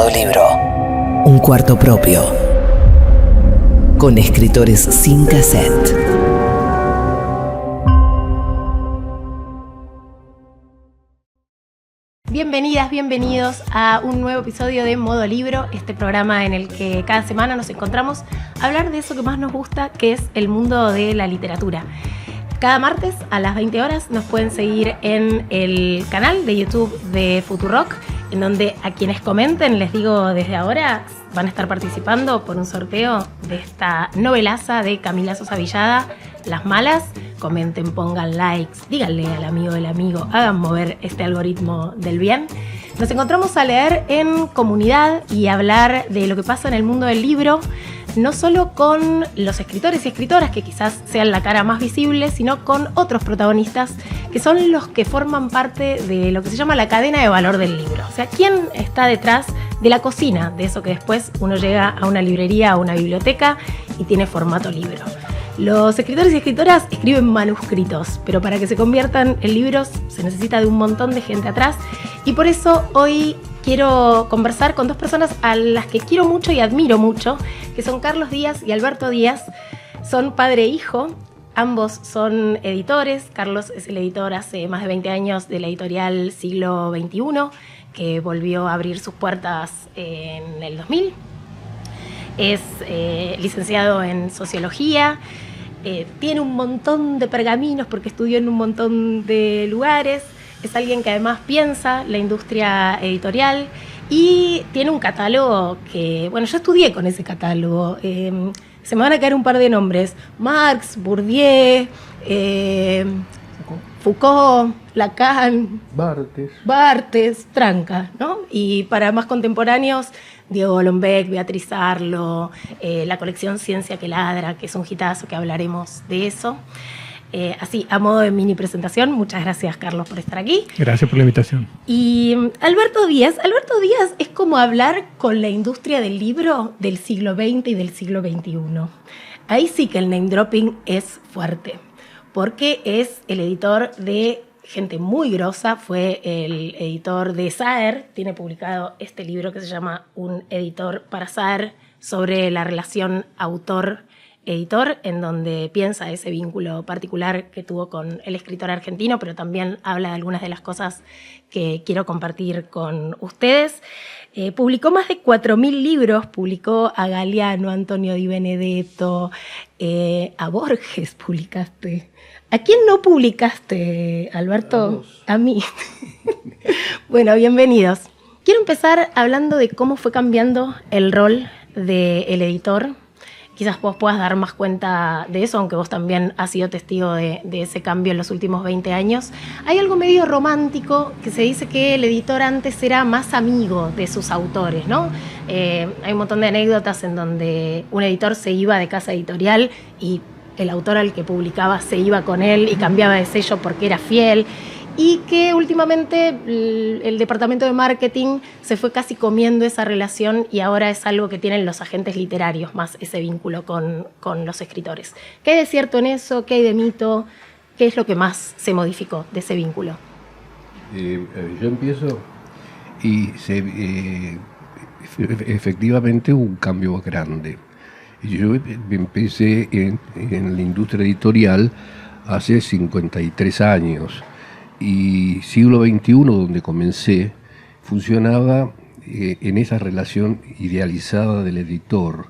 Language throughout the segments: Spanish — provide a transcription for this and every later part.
Modo Libro. Un cuarto propio. Con escritores sin cassette. Bienvenidas, bienvenidos a un nuevo episodio de Modo Libro, este programa en el que cada semana nos encontramos a hablar de eso que más nos gusta, que es el mundo de la literatura. Cada martes a las 20 horas nos pueden seguir en el canal de YouTube de Futurock, en donde a quienes comenten, les digo desde ahora, van a estar participando por un sorteo de esta novelaza de Camila Sosa Villada, Las Malas. Comenten, pongan likes, díganle al amigo del amigo, hagan mover este algoritmo del bien. Nos encontramos a leer en comunidad y hablar de lo que pasa en el mundo del libro, no solo con los escritores y escritoras, que quizás sean la cara más visible, sino con otros protagonistas, que son los que forman parte de lo que se llama la cadena de valor del libro. O sea, ¿quién está detrás de la cocina de eso que después uno llega a una librería, a una biblioteca y tiene formato libro? Los escritores y escritoras escriben manuscritos, pero para que se conviertan en libros se necesita de un montón de gente atrás, y por eso hoy quiero conversar con dos personas a las que quiero mucho y admiro mucho, que son Carlos Díaz y Alberto Díaz. Son padre e hijo, ambos son editores. Carlos es el editor hace más de 20 años de la editorial Siglo XXI, que volvió a abrir sus puertas en el 2000. Es licenciado en Sociología. Tiene un montón de pergaminos porque estudió en un montón de lugares. Es alguien que además piensa la industria editorial y tiene un catálogo que, bueno, yo estudié con ese catálogo. Se me van a caer un par de nombres: Marx, Bourdieu, Foucault, Lacan, Barthes, Tranca, ¿no? Y para más contemporáneos, Diego Golombek, Beatriz Arlo, la colección Ciencia que Ladra, que es un hitazo, que hablaremos de eso. Así, a modo de mini presentación, muchas gracias, Carlos, por estar aquí. Gracias por la invitación. Y Alberto Díaz es como hablar con la industria del libro del siglo XX y del siglo XXI. Ahí sí que el name dropping es fuerte, porque es el editor de gente muy grosa. Fue el editor de Saer, tiene publicado este libro que se llama Un editor para Saer, sobre la relación autor-editor, en donde piensa ese vínculo particular que tuvo con el escritor argentino, pero también habla de algunas de las cosas que quiero compartir con ustedes. Publicó más de 4.000 libros, publicó a Galeano, a Antonio Di Benedetto, a Borges publicaste. ¿A quién no publicaste, Alberto? A mí. Bueno, bienvenidos. Quiero empezar hablando de cómo fue cambiando el rol del editor. Quizás vos puedas dar más cuenta de eso, aunque vos también has sido testigo de ese cambio en los últimos 20 años. Hay algo medio romántico que se dice que el editor antes era más amigo de sus autores, ¿no? Hay un montón de anécdotas en donde un editor se iba de casa editorial y el autor al que publicaba se iba con él y cambiaba de sello porque era fiel, y que últimamente el departamento de marketing se fue casi comiendo esa relación y ahora es algo que tienen los agentes literarios, más ese vínculo con los escritores. ¿Qué hay de cierto en eso? ¿Qué hay de mito? ¿Qué es lo que más se modificó de ese vínculo? Yo empiezo y efectivamente hubo un cambio grande. Yo empecé en la industria editorial hace 53 años y Siglo XXI, donde comencé, funcionaba en esa relación idealizada del editor.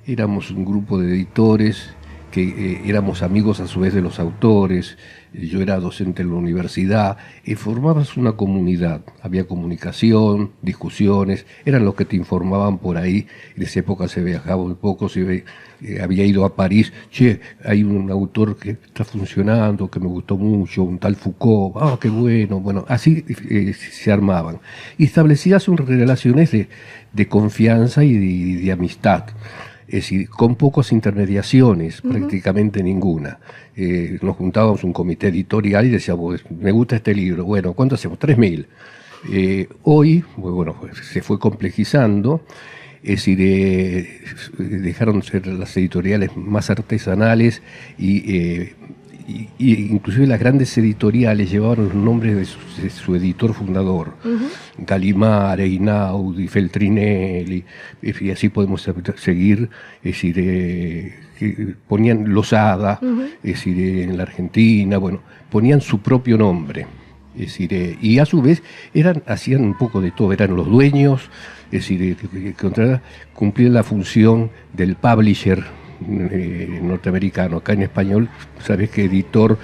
Éramos un grupo de editores que éramos amigos a su vez de los autores. Yo era docente en la universidad y formabas una comunidad. Había comunicación, discusiones, eran los que te informaban por ahí. En esa época se viajaba muy poco, había ido a París. Che, hay un autor que está funcionando, que me gustó mucho, un tal Foucault. Ah, qué bueno. Bueno, así se armaban. Y establecías unas relaciones de confianza y de amistad. Es decir, con pocas intermediaciones, prácticamente ninguna. Nos juntábamos un comité editorial y decíamos, me gusta este libro, bueno, ¿cuánto hacemos? 3.000. Hoy, bueno, se fue complejizando, es decir, dejaron de ser las editoriales más artesanales y y inclusive las grandes editoriales llevaban los nombres de su editor fundador, Gallimard, Einaudi, Feltrinelli, y así podemos seguir, es decir, ponían Losada, es decir, en la Argentina, bueno, ponían su propio nombre. Es decir, y a su vez hacían un poco de todo, eran los dueños, es decir, cumplían la función del publisher norteamericano. Acá en español, sabes que editor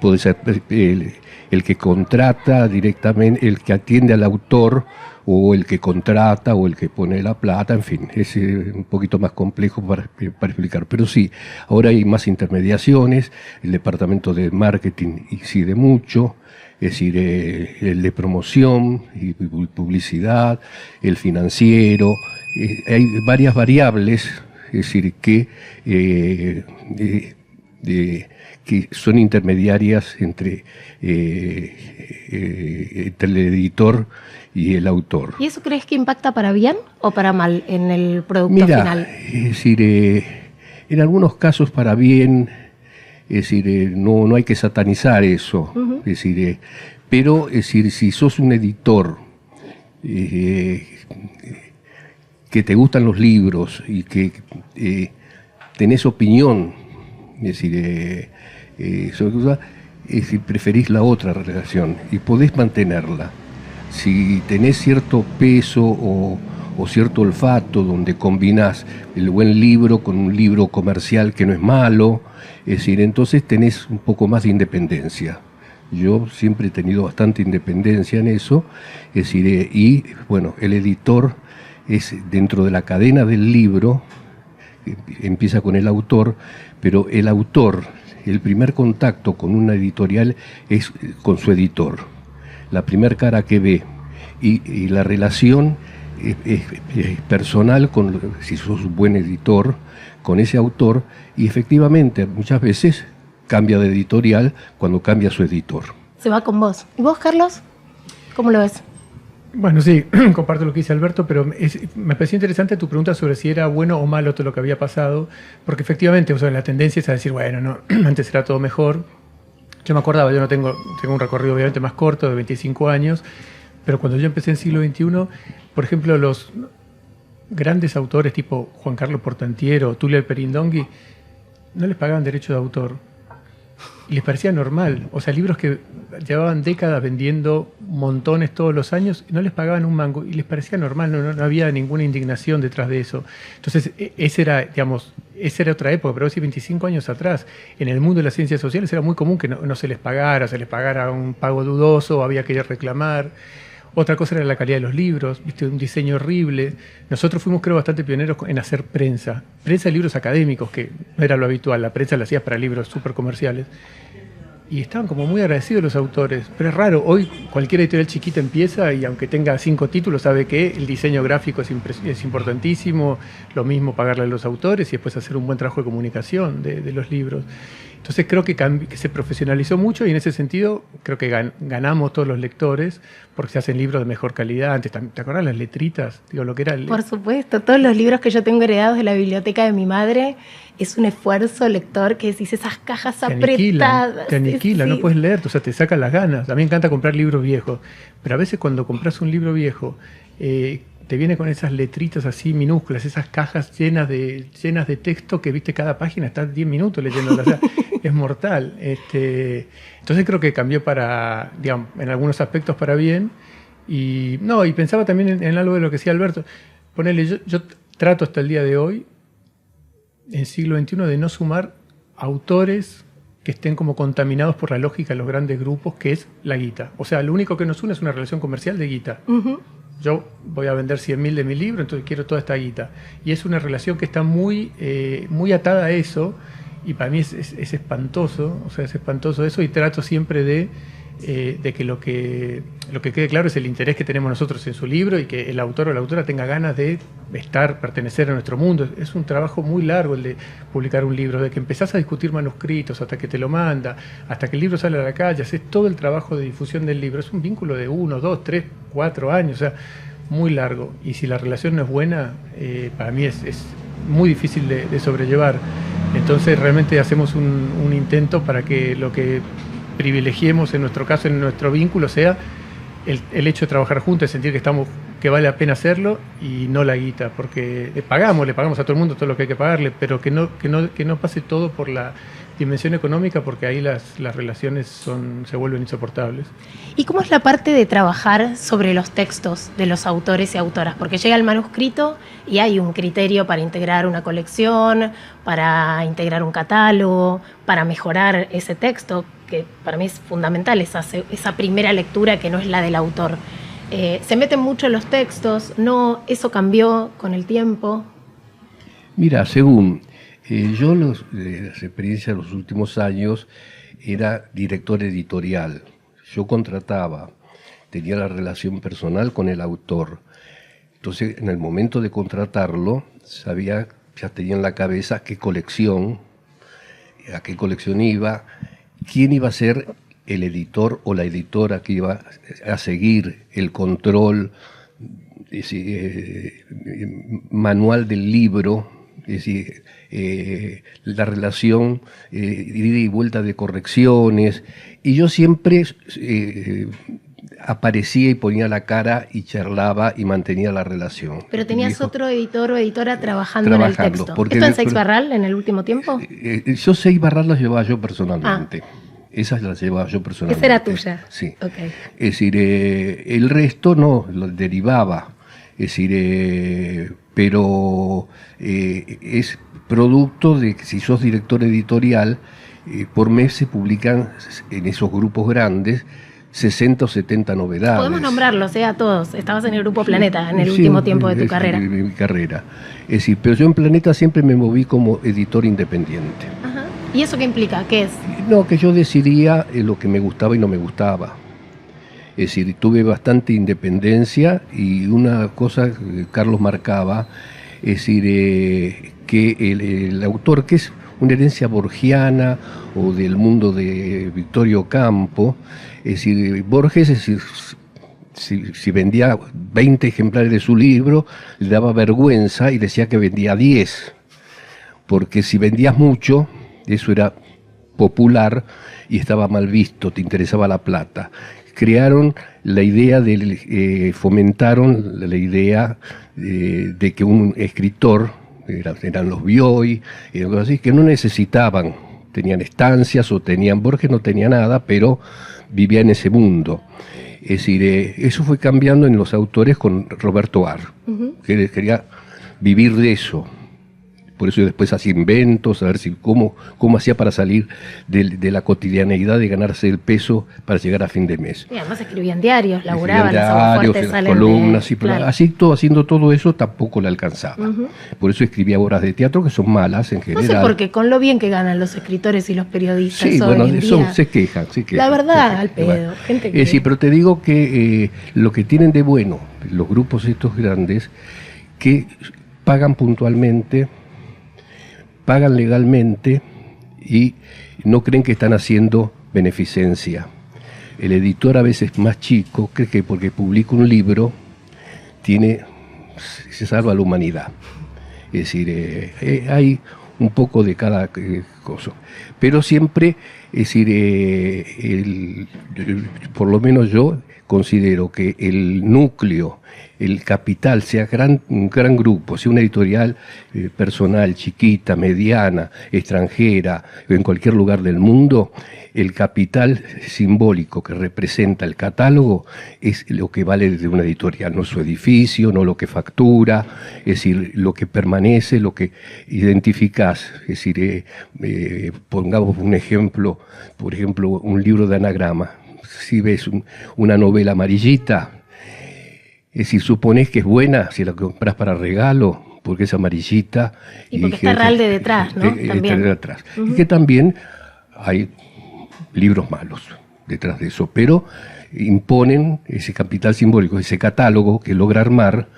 puede ser el que contrata directamente, el que atiende al autor, o el que contrata, o el que pone la plata, en fin, es un poquito más complejo para explicar. Pero sí, ahora hay más intermediaciones, el departamento de marketing incide mucho, es decir, el de promoción y publicidad, el financiero, hay varias variables, es decir, que son intermediarias entre el editor y el autor. ¿Y eso crees que impacta para bien o para mal en el producto final? Es decir, en algunos casos para bien. Es decir, no hay que satanizar eso. Es decir, pero es decir, si sos un editor que te gustan los libros y que tenés opinión, es decir, sobre preferís la otra relación y podés mantenerla. Si tenés cierto peso o cierto olfato donde combinás el buen libro con un libro comercial que no es malo, es decir, entonces tenés un poco más de independencia. Yo siempre he tenido bastante independencia en eso, es decir, y bueno, el editor es dentro de la cadena del libro, empieza con el autor, pero el autor, el primer contacto con una editorial es con su editor, la primera cara que ve, y la relación es personal, si sos un buen editor, con ese autor, y efectivamente muchas veces cambia de editorial cuando cambia su editor. Se va con vos. ¿Y vos, Carlos? ¿Cómo lo ves? Bueno, sí, comparto lo que dice Alberto, pero me pareció interesante tu pregunta sobre si era bueno o malo todo lo que había pasado, porque efectivamente, o sea, la tendencia es a decir, bueno, no, antes era todo mejor. Yo me acordaba, yo no tengo un recorrido obviamente más corto, de 25 años, pero cuando yo empecé en siglo XXI, por ejemplo, los grandes autores tipo Juan Carlos Portantiero o Tulio Alperindongui no les pagaban derecho de autor. Y les parecía normal. O sea, libros que llevaban décadas vendiendo montones todos los años, no les pagaban un mango y les parecía normal, no había ninguna indignación detrás de eso. Entonces, esa era otra época, pero hace 25 años atrás, en el mundo de las ciencias sociales era muy común que no se les pagara un pago dudoso, había que ir a reclamar. Otra cosa era la calidad de los libros, ¿viste? Un diseño horrible. Nosotros fuimos, creo, bastante pioneros en hacer prensa de libros académicos, que no era lo habitual, la prensa la hacías para libros súper comerciales. Y estaban como muy agradecidos los autores, pero es raro, hoy cualquier editorial chiquita empieza y aunque tenga 5 títulos sabe que el diseño gráfico es importantísimo, lo mismo pagarle a los autores y después hacer un buen trabajo de comunicación de los libros. Entonces creo que se profesionalizó mucho y en ese sentido creo que ganamos todos los lectores porque se hacen libros de mejor calidad. Antes, ¿te acuerdas las letritas? Digo, lo que era Por supuesto, todos los libros que yo tengo heredados de la biblioteca de mi madre es un esfuerzo lector que decís esas cajas apretadas. Te aniquila, sí. No puedes leer, o sea, te sacan las ganas. A mí me encanta comprar libros viejos, pero a veces cuando compras un libro viejo te viene con esas letritas así minúsculas, esas cajas llenas de texto que viste cada página, estás 10 minutos leyendo, o sea, es mortal. Entonces creo que cambió para, digamos, en algunos aspectos para bien. Y pensaba también en algo de lo que decía Alberto. Ponele, yo trato hasta el día de hoy, en siglo XXI, de no sumar autores que estén como contaminados por la lógica de los grandes grupos, que es la guita. O sea, lo único que nos une es una relación comercial de guita. Uh-huh. Yo voy a vender 100.000 de mi libro, entonces quiero toda esta guita. Y es una relación que está muy atada a eso, y para mí es espantoso, o sea, es espantoso eso, y trato siempre de que lo que quede claro es el interés que tenemos nosotros en su libro y que el autor o la autora tenga ganas de pertenecer a nuestro mundo. Es un trabajo muy largo el de publicar un libro, de que empezás a discutir manuscritos hasta que te lo manda, hasta que el libro sale a la calle, haces todo el trabajo de difusión del libro. Es un vínculo de 1, 2, 3, 4 años, o sea, muy largo. Y si la relación no es buena, para mí es muy difícil de sobrellevar. Entonces realmente hacemos un intento para que lo que privilegiemos en nuestro caso, en nuestro vínculo, sea el hecho de trabajar juntos, sentir que vale la pena hacerlo y no la guita, porque le pagamos a todo el mundo todo lo que hay que pagarle, pero que no pase todo por la dimensión económica, porque ahí las relaciones se vuelven insoportables. ¿Y cómo es la parte de trabajar sobre los textos de los autores y autoras? Porque llega el manuscrito y hay un criterio para integrar una colección, para integrar un catálogo, para mejorar ese texto, que para mí es fundamental, esa primera lectura que no es la del autor. Se meten mucho en los textos, ¿no? ¿Eso cambió con el tiempo? Mira, según yo, las experiencias de los últimos años, era director editorial. Yo contrataba, tenía la relación personal con el autor. Entonces, en el momento de contratarlo, ya tenía en la cabeza qué colección, a qué colección iba, quién iba a ser el editor o la editora que iba a seguir el control manual del libro, es decir, la relación ida y vuelta de correcciones, y yo siempre aparecía y ponía la cara y charlaba y mantenía la relación. Pero tenías otro editor o editora trabajando en el texto. ¿Esto en Seix Barral en el último tiempo? Yo Seix Barral las llevaba yo personalmente. Esas las llevaba yo personalmente. Esa era tuya. Sí. Okay. Es decir, el resto no, lo derivaba. Es decir, pero es producto de que si sos director editorial, por mes se publican en esos grupos grandes 60 o 70 novedades. Podemos nombrarlos, a todos. Estabas en el Grupo Planeta en el último tiempo de tu carrera. De mi carrera. Es decir, pero yo en Planeta siempre me moví como editor independiente. Ajá. ¿Y eso qué implica? ¿Qué es? No, que yo decidía lo que me gustaba y no me gustaba. Es decir, tuve bastante independencia, y una cosa que Carlos marcaba, es decir, que el autor, que es una herencia borgiana o del mundo de Victorio Campo, es decir, Borges, es decir, si vendía 20 ejemplares de su libro, le daba vergüenza y decía que vendía 10, porque si vendías mucho, eso era popular y estaba mal visto, te interesaba la plata. Crearon la idea fomentaron la idea de que un escritor, eran los Bioy, así, que no necesitaban, tenían estancias o Borges no tenía nada, pero vivía en ese mundo. Es decir, eso fue cambiando en los autores con Roberto Ar, que quería vivir de eso. Por eso después hacía inventos, a ver cómo hacía para salir de la cotidianeidad de ganarse el peso para llegar a fin de mes. Y además escribían diarios, laburaban, las columnas, claro. Haciendo todo eso tampoco le alcanzaba. Por eso escribía obras de teatro que son malas en general. No sé por qué, con lo bien que ganan los escritores y los periodistas sí, hoy bueno, en día. Se quejan. La verdad, al pedo. Bueno. Gente que... sí, pero te digo que lo que tienen de bueno los grupos estos grandes, que pagan puntualmente, pagan legalmente y no creen que están haciendo beneficencia. El editor, a veces más chico, cree que porque publica un libro se salva la humanidad. Es decir, hay un poco de cada cosa. Pero siempre, es decir, por lo menos yo considero que el núcleo, el capital, sea un gran grupo, sea una editorial personal, chiquita, mediana, extranjera, en cualquier lugar del mundo, el capital simbólico que representa el catálogo es lo que vale de una editorial, no su edificio, no lo que factura, es decir, lo que permanece, lo que identificás. Es decir, pongamos un ejemplo, por ejemplo, un libro de anagrama. Si ves una novela amarillita, es decir, suponés que es buena si la compras para regalo, porque es amarillita. Y porque está Ralde detrás, ¿no? También. Detrás. Y que también hay libros malos detrás de eso, pero imponen ese capital simbólico, ese catálogo que logra armar,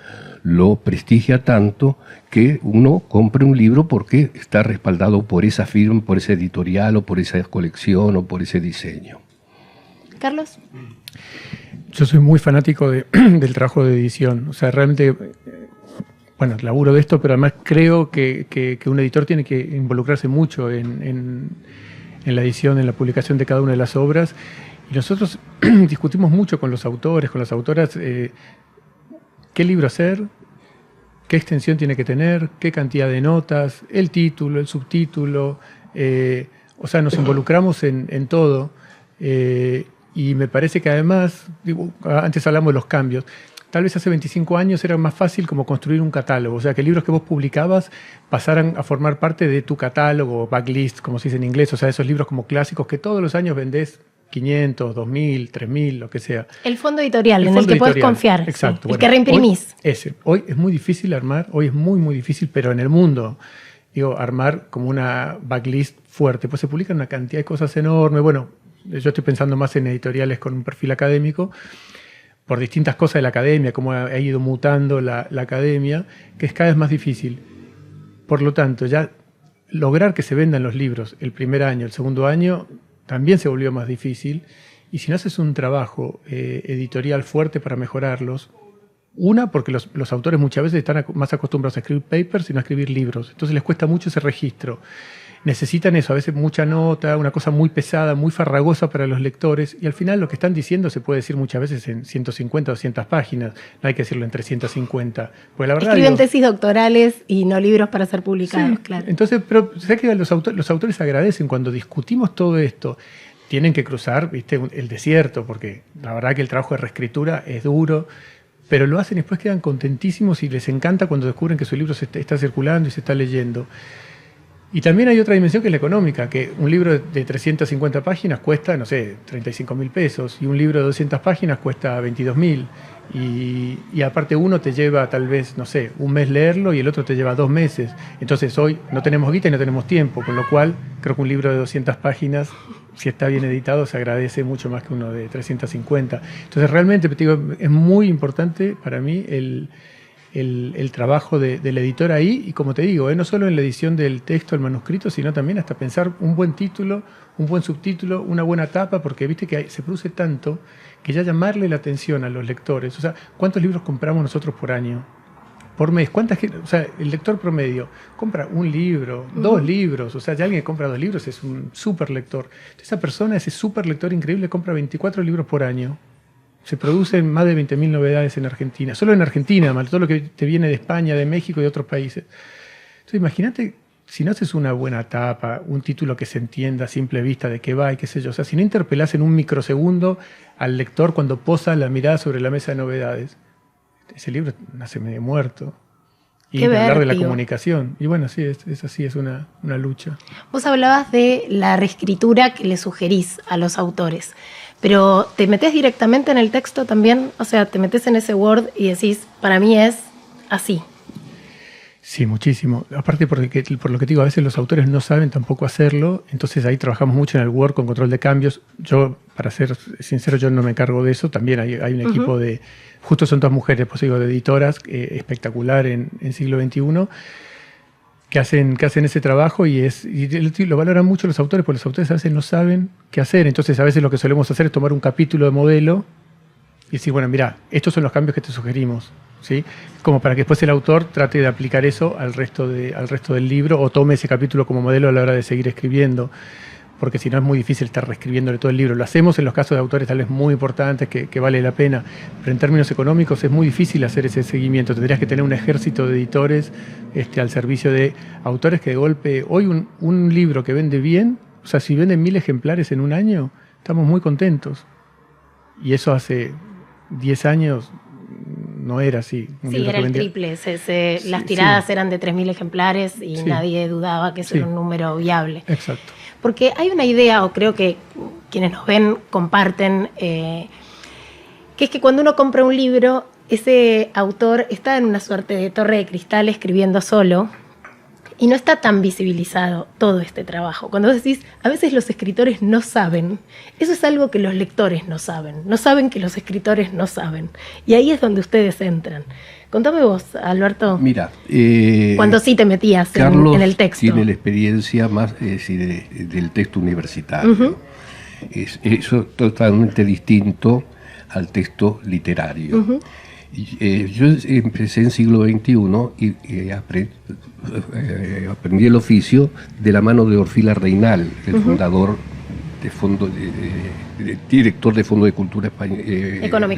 lo prestigia tanto que uno compre un libro porque está respaldado por esa firma, por esa editorial, o por esa colección, o por ese diseño. Carlos. Yo soy muy fanático del trabajo de edición. O sea, realmente bueno, laburo de esto, pero además creo que un editor tiene que involucrarse mucho en la edición, en la publicación de cada una de las obras. Y nosotros discutimos mucho con los autores, con las autoras, qué libro hacer, qué extensión tiene que tener, qué cantidad de notas, el título, el subtítulo. O sea, nos involucramos en todo. Y me parece que además, antes hablamos de los cambios, tal vez hace 25 años era más fácil como construir un catálogo, o sea, que libros que vos publicabas pasaran a formar parte de tu catálogo, backlist, como se dice en inglés, o sea, esos libros como clásicos que todos los años vendés 500, 2000, 3000, lo que sea. El fondo editorial, en el que puedes confiar. Exacto. Sí, el que reimprimís. Hoy es muy difícil armar, hoy es muy, muy difícil, pero en el mundo, armar como una backlist fuerte, pues se publican una cantidad de cosas enormes. Bueno, yo estoy pensando más en editoriales con un perfil académico, por distintas cosas de la academia, cómo ha ido mutando la academia, que es cada vez más difícil. Por lo tanto, ya lograr que se vendan los libros el primer año, el segundo año, también se volvió más difícil. Y si no haces un trabajo editorial fuerte para mejorarlos, porque los autores muchas veces están más acostumbrados a escribir papers y no a escribir libros. Entonces les cuesta mucho ese registro. Necesitan eso, a veces mucha nota, una cosa muy pesada, muy farragosa para los lectores, y al final lo que están diciendo se puede decir muchas veces en 150 o 200 páginas, no hay que decirlo en 350. Pues la verdad, escriben tesis doctorales y no libros para ser publicados, sí, claro. Entonces, pero ¿sabes que los autores agradecen cuando discutimos todo esto? Tienen que cruzar, ¿viste?, el desierto, porque la verdad que el trabajo de reescritura es duro, pero lo hacen y después quedan contentísimos y les encanta cuando descubren que su libro está circulando y se está leyendo. Y también hay otra dimensión que es la económica, que un libro de 350 páginas cuesta, no sé, 35.000 pesos, y un libro de 200 páginas cuesta 22.000. Y aparte uno te lleva tal vez, no sé, un mes leerlo y el otro te lleva 2 meses. Entonces hoy no tenemos guita y no tenemos tiempo, con lo cual creo que un libro de 200 páginas, si está bien editado, se agradece mucho más que uno de 350. Entonces realmente, te digo, es muy importante para mí el trabajo del editor ahí, y como te digo, no solo en la edición del texto, el manuscrito, sino también hasta pensar un buen título, un buen subtítulo, una buena tapa, porque viste que se produce tanto que ya llamarle la atención a los lectores. O sea, ¿cuántos libros compramos nosotros por año? Por mes. O sea, el lector promedio compra un libro, 2 libros. O sea, ya alguien que compra 2 libros es un súper lector. Esa persona, ese súper lector increíble, compra 24 libros por año. Se producen más de 20.000 novedades en Argentina. Solo en Argentina, más todo lo que te viene de España, de México y de otros países. Entonces, imagínate, si no haces una buena tapa, un título que se entienda a simple vista de qué va y qué sé yo. O sea, si no interpelás en un microsegundo al lector cuando posa la mirada sobre la mesa de novedades, ese libro nace medio muerto. Y hablar de la comunicación. Y bueno, sí, es así, es una lucha. Vos hablabas de la reescritura que le sugerís a los autores. Pero ¿te metés directamente en el texto también? O sea, ¿te metés en ese Word y decís, para mí es así? Sí, muchísimo. Aparte por lo que te digo, a veces los autores no saben tampoco hacerlo, entonces ahí trabajamos mucho en el Word con control de cambios. Yo, para ser sincero, yo no me encargo de eso. También hay un equipo de, justo son 2 mujeres, pues digo, de editoras, espectacular en siglo XXI, que hacen ese trabajo y lo valoran mucho los autores, porque los autores a veces no saben qué hacer. Entonces a veces lo que solemos hacer es tomar un capítulo de modelo y decir, bueno, mira, estos son los cambios que te sugerimos, ¿sí? Como para que después el autor trate de aplicar eso al resto del libro, o tome ese capítulo como modelo a la hora de seguir escribiendo, porque si no es muy difícil estar reescribiéndole todo el libro. Lo hacemos en los casos de autores tal vez muy importantes que vale la pena, pero en términos económicos es muy difícil hacer ese seguimiento. Tendrías que tener un ejército de editores al servicio de autores que de golpe, hoy un libro que vende bien, o sea, si venden 1000 ejemplares en un año, estamos muy contentos. Y eso hace 10 años no era así. Sí, era el triple. Las tiradas eran de 3000 ejemplares y nadie dudaba que eso era un número viable. Exacto. Porque hay una idea, o creo que quienes nos ven comparten, que es que cuando uno compra un libro, ese autor está en una suerte de torre de cristal escribiendo solo y no está tan visibilizado todo este trabajo. Cuando vos decís, a veces los escritores no saben, eso es algo que los lectores no saben que los escritores no saben. Y ahí es donde ustedes entran. Contame vos, Alberto. Mira, cuando sí te metías Carlos en el texto. Tiene la experiencia más del texto universitario. Eso totalmente distinto al texto literario. Yo empecé en siglo XXI y aprendí el oficio de la mano de Orfila Reynal, el fundador director de Fondo de Cultura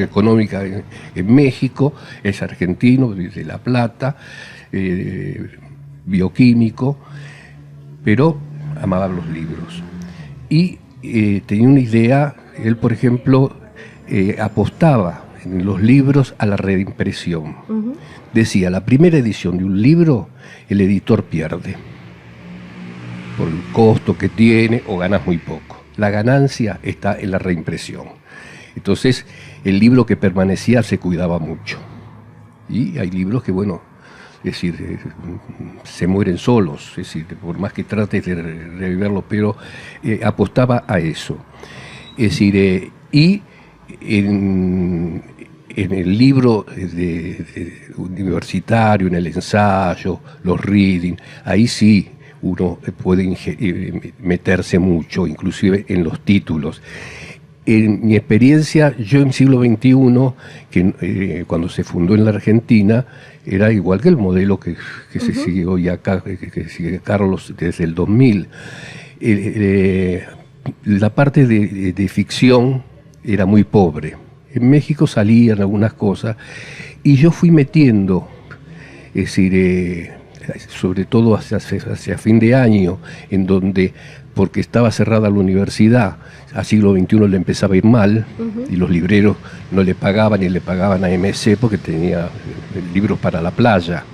Económica en México. Es argentino, de La Plata, bioquímico, pero amaba los libros. Y tenía una idea. Él, por ejemplo, apostaba en los libros a la reimpresión. Decía, la primera edición de un libro, el editor pierde por el costo que tiene o ganas muy poco. La ganancia está en la reimpresión. Entonces, el libro que permanecía se cuidaba mucho. Y hay libros que, bueno, es decir, se mueren solos, es decir, por más que trates de revivirlo, pero apostaba a eso. Es decir, y en el libro universitario, en el ensayo, los reading, ahí sí uno puede meterse mucho, inclusive en los títulos. En mi experiencia, yo en siglo XXI, cuando se fundó en la Argentina, era igual que el modelo que se sigue hoy acá, que sigue Carlos desde el 2000. La parte de ficción era muy pobre. En México salían algunas cosas y yo fui metiendo, es decir, sobre todo hacia fin de año, en donde, porque estaba cerrada la universidad, a siglo XXI le empezaba a ir mal, y los libreros no le pagaban, y le pagaban a MC porque tenía libros para la playa.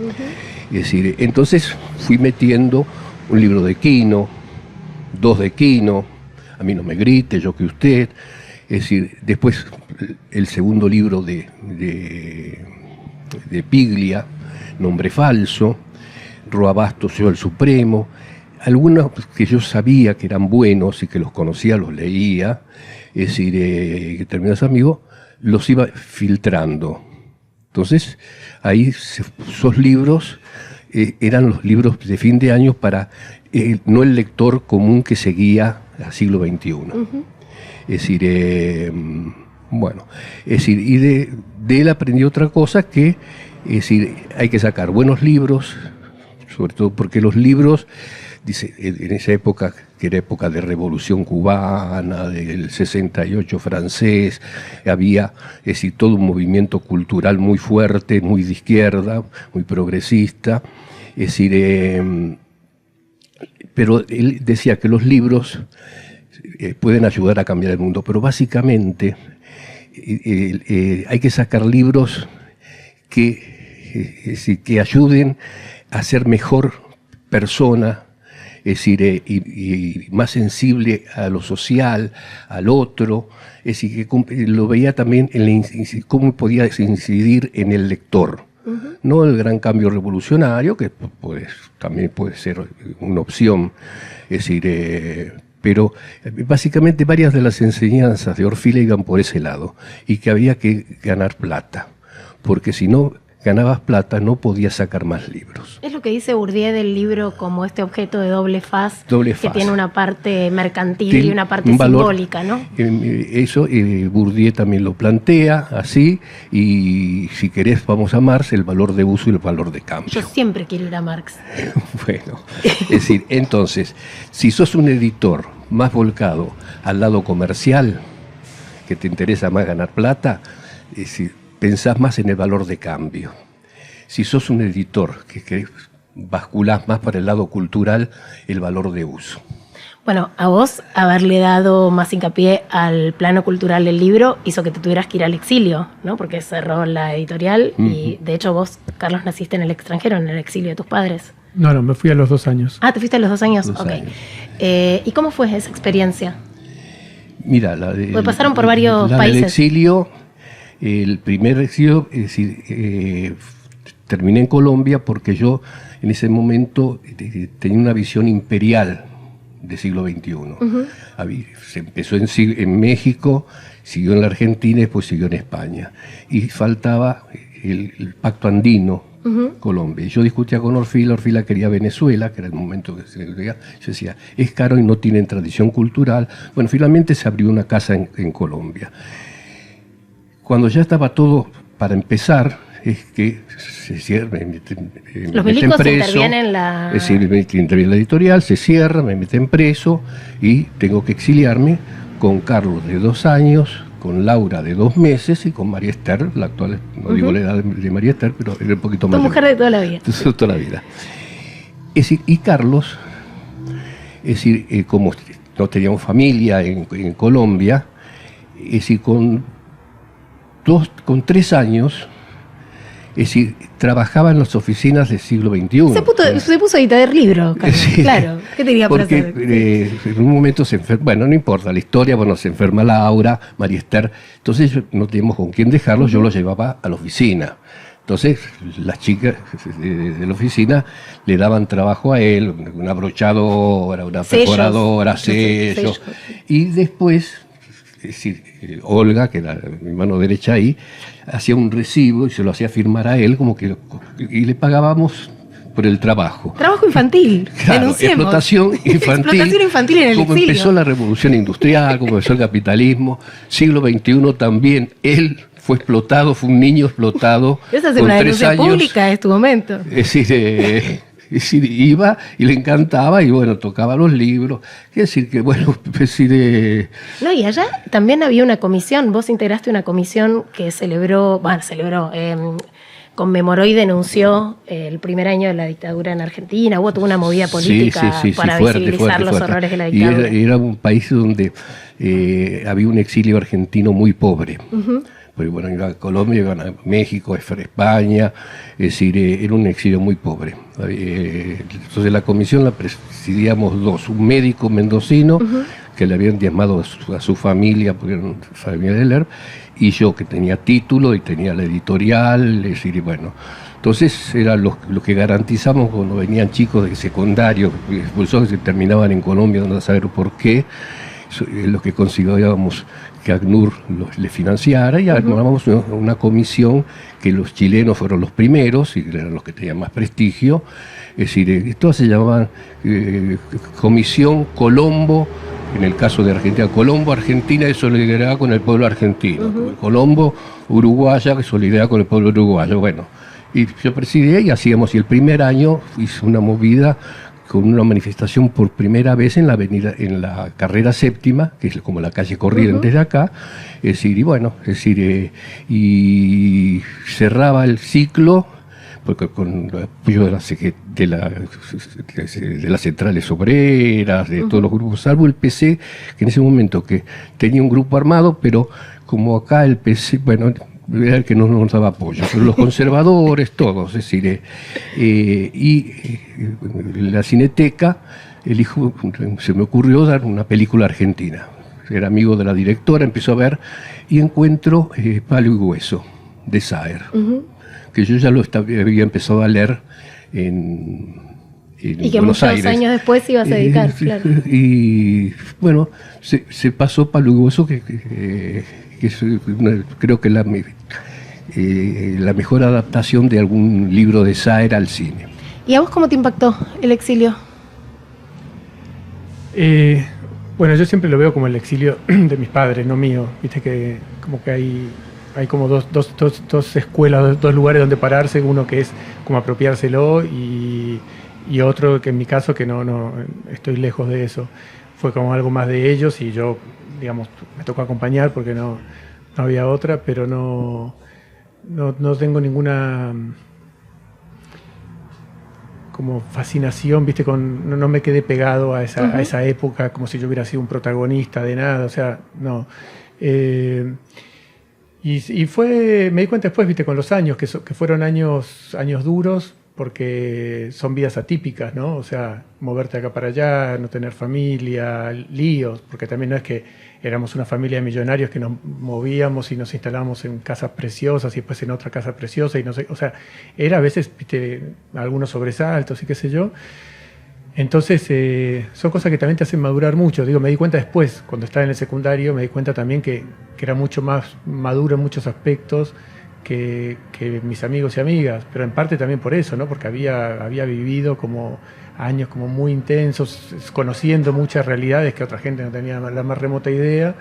Es decir, entonces fui metiendo un libro de Quino, 2 de Quino, A mí no me grite, Yo que usted. Es decir, después el segundo libro de Piglia, Nombre falso, Roa Bastos, Yo el Supremo. Algunos que yo sabía que eran buenos y que los conocía, los leía, es decir, que terminas amigo, los iba filtrando. Entonces, ahí esos libros eran los libros de fin de año para no el lector común que seguía al siglo XXI. Es decir, bueno, es decir, y de él aprendí otra cosa que, es decir, hay que sacar buenos libros, sobre todo porque los libros, dice, en esa época, que era época de Revolución Cubana, del 68 francés, había, es decir, todo un movimiento cultural muy fuerte, muy de izquierda, muy progresista, es decir, pero él decía que los libros pueden ayudar a cambiar el mundo, pero básicamente hay que sacar libros que ayuden a ser mejor persona, es decir, y más sensible a lo social, al otro, es decir, que lo veía también en cómo podía incidir en el lector. No el gran cambio revolucionario, que pues, también puede ser una opción, es decir, pero básicamente varias de las enseñanzas de Orfila iban por ese lado, y que había que ganar plata, porque si no ganabas plata no podías sacar más libros. Es lo que dice Bourdieu del libro como este objeto de doble faz, que tiene una parte mercantil y una parte simbólica, ¿no? Eso Bourdieu también lo plantea así, y si querés vamos a Marx, el valor de uso y el valor de cambio. Yo siempre quiero ir a Marx. Bueno, es decir, entonces, si sos un editor más volcado al lado comercial, que te interesa más ganar plata, es decir, pensás más en el valor de cambio. Si sos un editor que basculás más para el lado cultural, el valor de uso. Bueno, a vos haberle dado más hincapié al plano cultural del libro hizo que te tuvieras que ir al exilio, ¿no? Porque cerró la editorial y de hecho vos, Carlos, naciste en el extranjero, en el exilio de tus padres. No, me fui a los 2 años. Ah, ¿te fuiste a los 2 años? Ok. ¿Y cómo fue esa experiencia? Mira, pasaron por varios países. El exilio, el primer exilio, es decir, terminé en Colombia porque yo en ese momento tenía una visión imperial del siglo XXI. Se empezó en México, siguió en la Argentina y después siguió en España. Y faltaba el pacto andino, Colombia. Y yo discutía con Orfila quería Venezuela, que era el momento que se veía. Yo decía, es caro y no tienen tradición cultural. Bueno, finalmente se abrió una casa en Colombia. Cuando ya estaba todo para empezar, es que se cierra, Los milicos intervienen en la... Es decir, interviene la editorial, se cierra, me meten preso y tengo que exiliarme con Carlos de 2 años, con Laura de 2 meses y con María Esther, la actual, no digo la edad de María Esther, pero era un poquito más. Tu mujer de toda la vida. De toda la vida. Es decir, y Carlos, es decir, como no teníamos familia en Colombia, es decir, con 3 años, es decir, trabajaba en las oficinas del siglo XXI. Se puso a editar libros, sí, claro. ¿Qué tenía para hacer? Porque en un momento se enferma, bueno, no importa la historia, bueno, se enferma Laura, María Esther, entonces no teníamos con quién dejarlo, yo lo llevaba a la oficina. Entonces, las chicas de la oficina le daban trabajo a él, una brochadora, una perforadora, sellos. Y después, es decir, Olga, que era mi mano derecha ahí, hacía un recibo y se lo hacía firmar a él, y le pagábamos por el trabajo. Trabajo infantil, claro, denunciemos. Explotación infantil. Explotación infantil en el como exilio. Empezó la revolución industrial, como empezó el capitalismo, siglo XXI también, él fue explotado, fue un niño explotado. Esa es con una 3 denuncia años, pública, es tu momento. Es decir, iba y le encantaba y bueno, tocaba los libros. Es decir, que bueno, No, y allá también había una comisión, vos integraste una comisión que conmemoró y denunció el primer año de la dictadura en Argentina, hubo toda una movida política para visibilizar los horrores de la dictadura. Y era un país donde había un exilio argentino muy pobre. Porque bueno, iban a Colombia, iban a México, a España, es decir, era un exilio muy pobre. Entonces la comisión la presidíamos 2, un médico mendocino, que le habían diezmado a su familia, porque era una familia de Ler, y yo que tenía título y tenía la editorial, es decir, y bueno. Entonces era lo que garantizamos cuando venían chicos de secundario, expulsados que terminaban en Colombia, no saber por qué, lo que considerábamos que ACNUR le financiara y armamos una comisión que los chilenos fueron los primeros y eran los que tenían más prestigio, es decir, esto se llamaba Comisión Colombo, en el caso de Argentina, Colombo Argentina de solidaridad con el pueblo argentino, Colombo Uruguaya de solidaridad con el pueblo uruguayo, bueno, y yo presidía y hacíamos, y el primer año hice una movida con una manifestación por primera vez en la carrera séptima, que es como la calle Corrientes de acá, es decir, y bueno, es decir, y cerraba el ciclo, porque con el apoyo de las centrales obreras, de todos los grupos, salvo el PC, que en ese momento que tenía un grupo armado, pero como acá el PC, bueno, era el que no nos daba apoyo, pero los conservadores, todos, es decir, y la Cineteca, se me ocurrió dar una película argentina. Era amigo de la directora, empezó a ver y encuentro Palo y Hueso, de Saer, que yo ya había empezado a leer en y que Buenos muchos Aires. Años después ibas a dedicar, claro. Y bueno, se pasó Palo y Hueso, que es creo que la mejor adaptación de algún libro de Saer al cine. ¿Y a vos cómo te impactó el exilio? Bueno, yo siempre lo veo como el exilio de mis padres, no mío. Viste que como que hay como dos escuelas, dos lugares donde pararse, uno que es como apropiárselo y otro que en mi caso que no estoy lejos de eso. Fue como algo más de ellos y yo, digamos, me tocó acompañar porque no había otra, pero no tengo ninguna como fascinación, viste, no me quedé pegado a esa época como si yo hubiera sido un protagonista de nada, o sea, no. Y me di cuenta después, viste, con los años, que fueron años duros, porque son vidas atípicas, ¿no? O sea, moverte acá para allá, no tener familia, líos, porque también no es que éramos una familia de millonarios que nos movíamos y nos instalábamos en casas preciosas y después en otra casa preciosa y no sé, o sea, era a veces, viste, algunos sobresaltos y qué sé yo. Entonces, son cosas que también te hacen madurar mucho. Digo, me di cuenta después, cuando estaba en el secundario, me di cuenta también que era mucho más maduro en muchos aspectos que mis amigos y amigas, pero en parte también por eso, ¿no? Porque había vivido como años como muy intensos, conociendo muchas realidades que otra gente no tenía la más remota idea,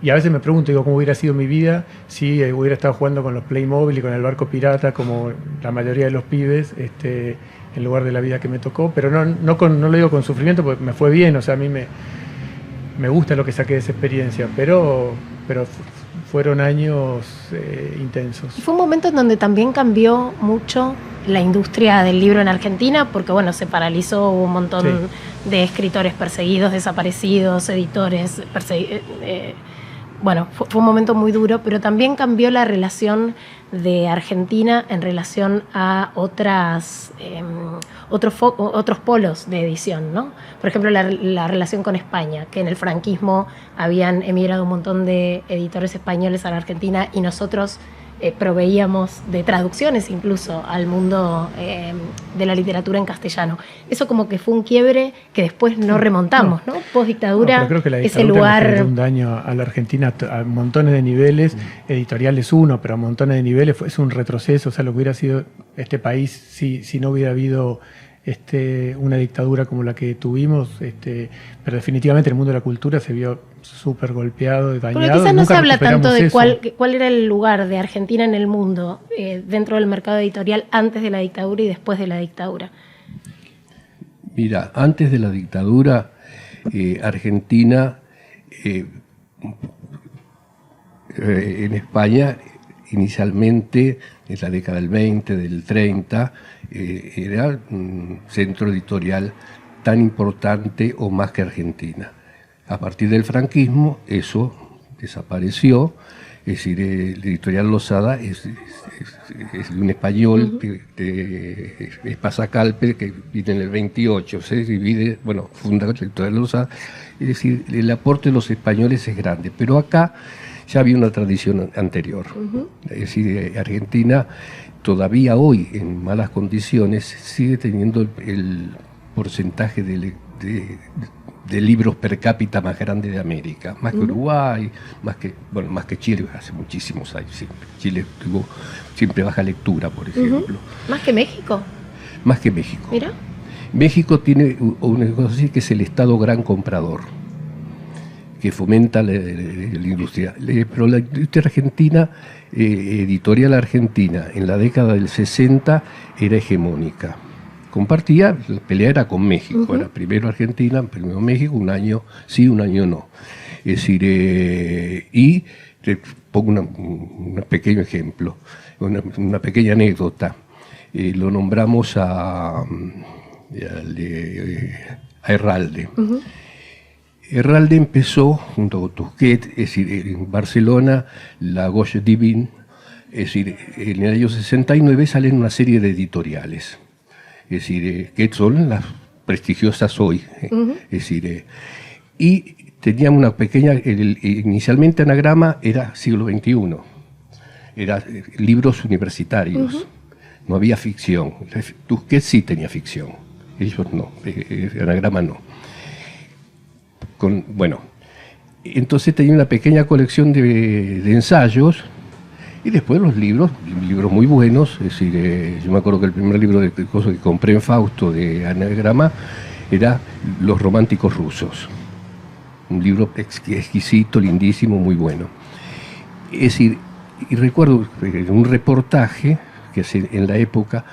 Y a veces me pregunto, digo, ¿cómo hubiera sido mi vida si hubiera estado jugando con los Playmobil y con el barco pirata, como la mayoría de los pibes, en lugar de la vida que me tocó? Pero no lo digo con sufrimiento, porque me fue bien, o sea, a mí me gusta lo que saqué de esa experiencia, pero fueron años intensos. Y fue un momento en donde también cambió mucho la industria del libro en Argentina, porque bueno, se paralizó, hubo un montón de escritores perseguidos, desaparecidos, editores perseguidos. Bueno, fue un momento muy duro, pero también cambió la relación de Argentina en relación a otros polos de edición, ¿no? Por ejemplo, la relación con España, que en el franquismo habían emigrado un montón de editores españoles a la Argentina y nosotros proveíamos de traducciones incluso al mundo de la literatura en castellano. Eso como que fue un quiebre que después no remontamos, ¿no? Post-dictadura, creo que la ese dictadura lugar... le generó un daño a la Argentina a montones de niveles, editoriales uno, pero a montones de niveles, es un retroceso, o sea, lo que hubiera sido este país si no hubiera habido una dictadura como la que tuvimos, pero definitivamente el mundo de la cultura se vio súper golpeado y dañado. Pero quizás no se habla tanto de eso. cuál era el lugar de Argentina en el mundo dentro del mercado editorial antes de la dictadura y después de la dictadura. Mira, antes de la dictadura, Argentina, en España, inicialmente, en la década del 20, del 30, era un centro editorial tan importante o más que Argentina. A partir del franquismo eso desapareció, es decir, el editorial Losada es de un español, es Pasacalpe, que vive en el 28, se divide, bueno, funda el editorial Losada, es decir, el aporte de los españoles es grande, pero acá ya había una tradición anterior, es decir, Argentina todavía hoy, en malas condiciones, sigue teniendo el porcentaje de libros per cápita más grande de América, más que Uruguay, más que Chile, hace muchísimos años. Sí. Chile tuvo siempre baja lectura, por ejemplo. ¿Más que México? Más que México. Mira. México tiene una cosa así que es el Estado gran comprador, que fomenta la industria. Pero la industria argentina, editorial argentina, en la década del 60 era hegemónica. Compartía, la pelea era con México, era primero Argentina, primero México, un año sí, un año no. Es decir, y te pongo un pequeño ejemplo, una pequeña anécdota. Lo nombramos a Herralde. Herralde empezó junto con Tusquet, es decir, en Barcelona, la Gauche Divine, es decir, en el año 69 salen una serie de editoriales. Es decir, que son las prestigiosas hoy. Es decir, y tenían una pequeña, inicialmente Anagrama era siglo XXI, era libros universitarios, no había ficción. Tusquet sí tenía ficción, ellos no, Anagrama no. Bueno, entonces tenía una pequeña colección de ensayos. Y después los libros muy buenos, es decir, yo me acuerdo que el primer libro de cosas que compré en Fausto de Anagrama era Los románticos rusos. Un libro exquisito, lindísimo, muy bueno. Es decir, y recuerdo un reportaje que hace en la época,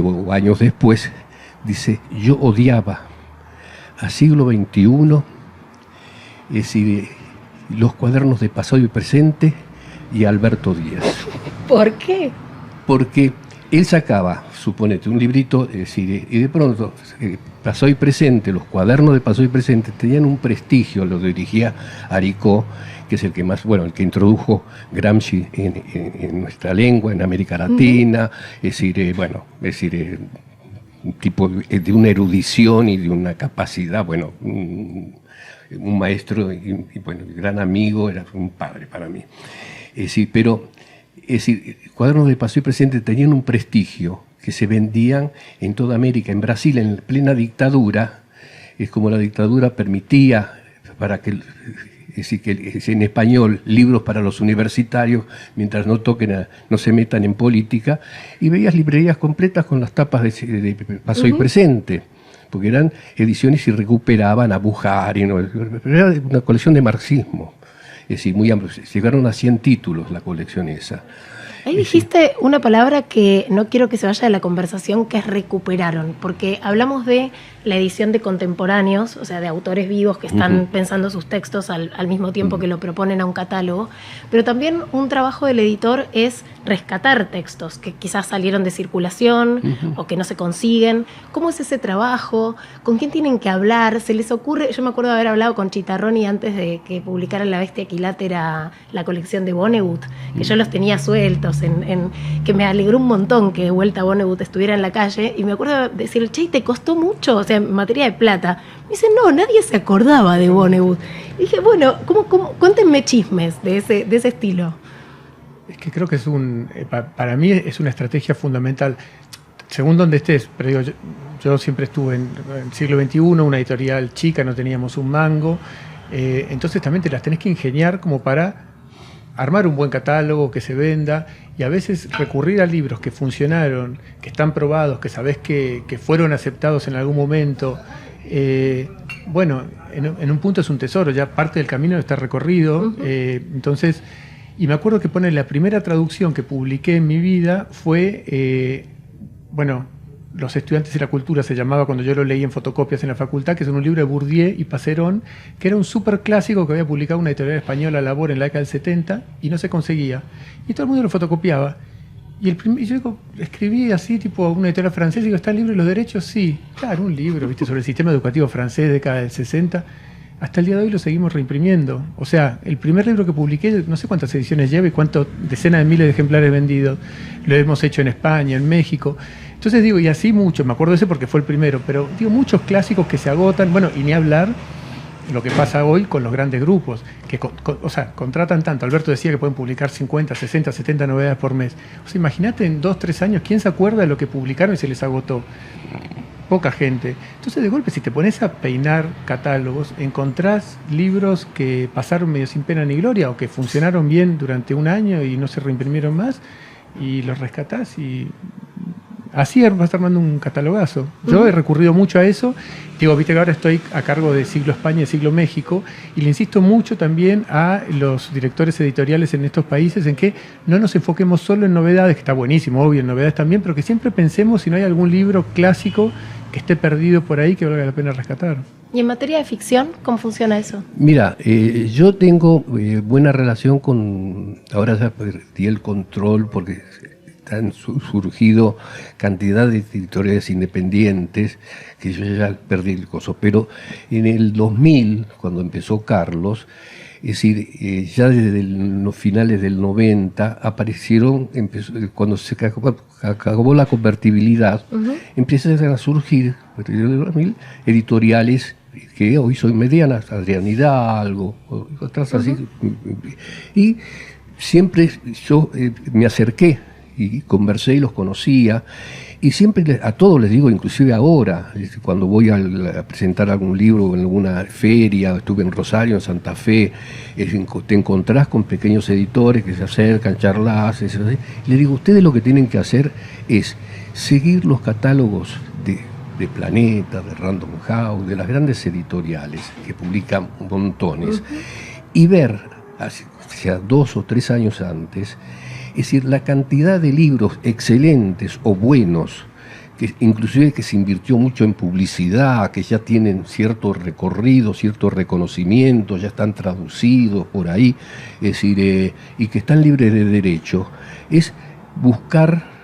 o años después, dice, yo odiaba a siglo XXI, es decir, los cuadernos de pasado y presente, y Alberto Díaz. ¿Por qué? Porque él sacaba, suponete, un librito, es decir, y de pronto, pasado y presente, los cuadernos de pasado y presente tenían un prestigio, lo dirigía Aricó, que es el que más, bueno, el que introdujo Gramsci en nuestra lengua, en América Latina, es decir, un tipo de una erudición y de una capacidad, bueno, un maestro y bueno, gran amigo, era un padre para mí. Pero cuadernos de pasado y presente tenían un prestigio que se vendían en toda América. En Brasil, en plena dictadura, es como la dictadura permitía para que en español libros para los universitarios mientras no se metan en política, y veías librerías completas con las tapas de pasado y presente, porque eran ediciones y recuperaban a Bujari, ¿no? Pero era una colección de marxismo. es decir, muy amplio. Llegaron a 100 títulos la colección esa. Ahí dijiste una palabra que no quiero que se vaya de la conversación, que es recuperaron, porque hablamos de la edición de contemporáneos, o sea, de autores vivos que están pensando sus textos al mismo tiempo que lo proponen a un catálogo, pero también un trabajo del editor es rescatar textos que quizás salieron de circulación o que no se consiguen. ¿Cómo es ese trabajo? ¿Con quién tienen que hablar? ¿Se les ocurre? Yo me acuerdo de haber hablado con Chitarroni antes de que publicaran La Bestia Equilátera, la colección de Vonnegut, que yo los tenía sueltos, que me alegró un montón que de vuelta Vonnegut estuviera en la calle, y me acuerdo de decir, che, ¿te costó mucho? O sea, en materia de plata. Me dice, no, nadie se acordaba de Vonnegut. Y dije, bueno, cuéntenme chismes de ese estilo. Es que creo que para mí es una estrategia fundamental, según donde estés, pero digo, yo siempre estuve en el siglo XXI, una editorial chica, no teníamos un mango, entonces también te las tenés que ingeniar como para armar un buen catálogo que se venda, y a veces recurrir a libros que funcionaron, que están probados, que sabés que fueron aceptados en algún momento. Bueno, en un punto es un tesoro, ya parte del camino está recorrido. Entonces, y me acuerdo que la primera traducción que publiqué en mi vida fue, Los estudiantes y la cultura se llamaba cuando yo lo leí en fotocopias en la facultad, que es un libro de Bourdieu y Passerón, que era un súper clásico que había publicado una editorial española, Labor, en la década del 70, y no se conseguía. Y todo el mundo lo fotocopiaba. Y yo escribí así, tipo una editorial francesa, y digo, ¿está el libro de los derechos? Sí. Claro, un libro, ¿viste? Sobre el sistema educativo francés, década del 60. Hasta el día de hoy lo seguimos reimprimiendo. O sea, el primer libro que publiqué, no sé cuántas ediciones lleva y cuántas decenas de miles de ejemplares vendidos. Lo hemos hecho en España, en México. Entonces digo, y así mucho, me acuerdo de ese porque fue el primero, pero digo, muchos clásicos que se agotan, y ni hablar lo que pasa hoy con los grandes grupos, que contratan tanto. Alberto decía que pueden publicar 50, 60, 70 novedades por mes. O sea, imagínate en 2, 3 años, ¿quién se acuerda de lo que publicaron y se les agotó? Poca gente. Entonces, de golpe, si te pones a peinar catálogos, encontrás libros que pasaron medio sin pena ni gloria o que funcionaron bien durante un año y no se reimprimieron más, y los rescatás, y así vas armando un catalogazo. Yo he recurrido mucho a eso. Digo, viste que ahora estoy a cargo de Siglo España y Siglo México, y le insisto mucho también a los directores editoriales en estos países en que no nos enfoquemos solo en novedades, que está buenísimo, obvio, en novedades también, pero que siempre pensemos si no hay algún libro clásico que esté perdido por ahí que valga la pena rescatar. ¿Y en materia de ficción, cómo funciona eso? Mira, yo tengo buena relación con... Ahora ya perdí el control porque han surgido cantidad de editoriales independientes que yo ya perdí el coso. Pero en el 2000, cuando empezó Carlos, es decir, ya desde los finales del 90 aparecieron, cuando se acabó la convertibilidad, empiezan a surgir editoriales que hoy son medianas, Adrián Hidalgo, otras así. Y siempre yo me acerqué y conversé y los conocía, y siempre a todos les digo, inclusive ahora, cuando voy a presentar algún libro en alguna feria, estuve en Rosario, en Santa Fe, te encontrás con pequeños editores que se acercan, charlas, y les digo, ustedes lo que tienen que hacer es seguir los catálogos de Planeta, de Random House, de las grandes editoriales que publican montones, y ver, hacia 2 o 3 años antes, es decir, la cantidad de libros excelentes o buenos, que inclusive que se invirtió mucho en publicidad, que ya tienen cierto recorrido, cierto reconocimiento, ya están traducidos por ahí, es decir, y que están libres de derecho, es buscar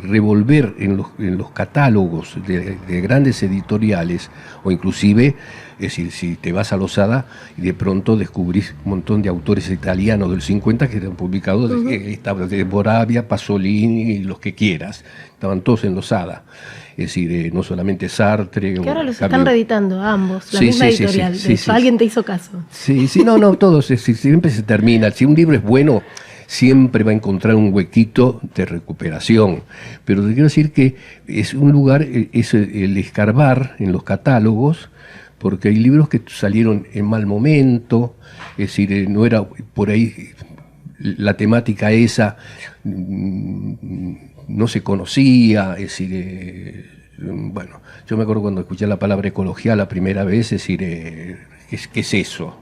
revolver en los catálogos de grandes editoriales, o inclusive, es decir, si te vas a Losada y de pronto descubrís un montón de autores italianos del 50 que eran publicados, de Moravia, Pasolini y los que quieras, estaban todos en Losada. Es decir, no solamente Sartre. Que ahora los están reeditando ambos, la misma editorial. Sí, alguien te hizo caso. Sí, no, todos, siempre se termina. Si un libro es bueno, siempre va a encontrar un huequito de recuperación. Pero te quiero decir que es un lugar, es el escarbar en los catálogos, porque hay libros que salieron en mal momento, es decir, no era por ahí la temática esa, no se conocía, es decir, bueno, yo me acuerdo cuando escuché la palabra ecología la primera vez, es decir, ¿qué es eso?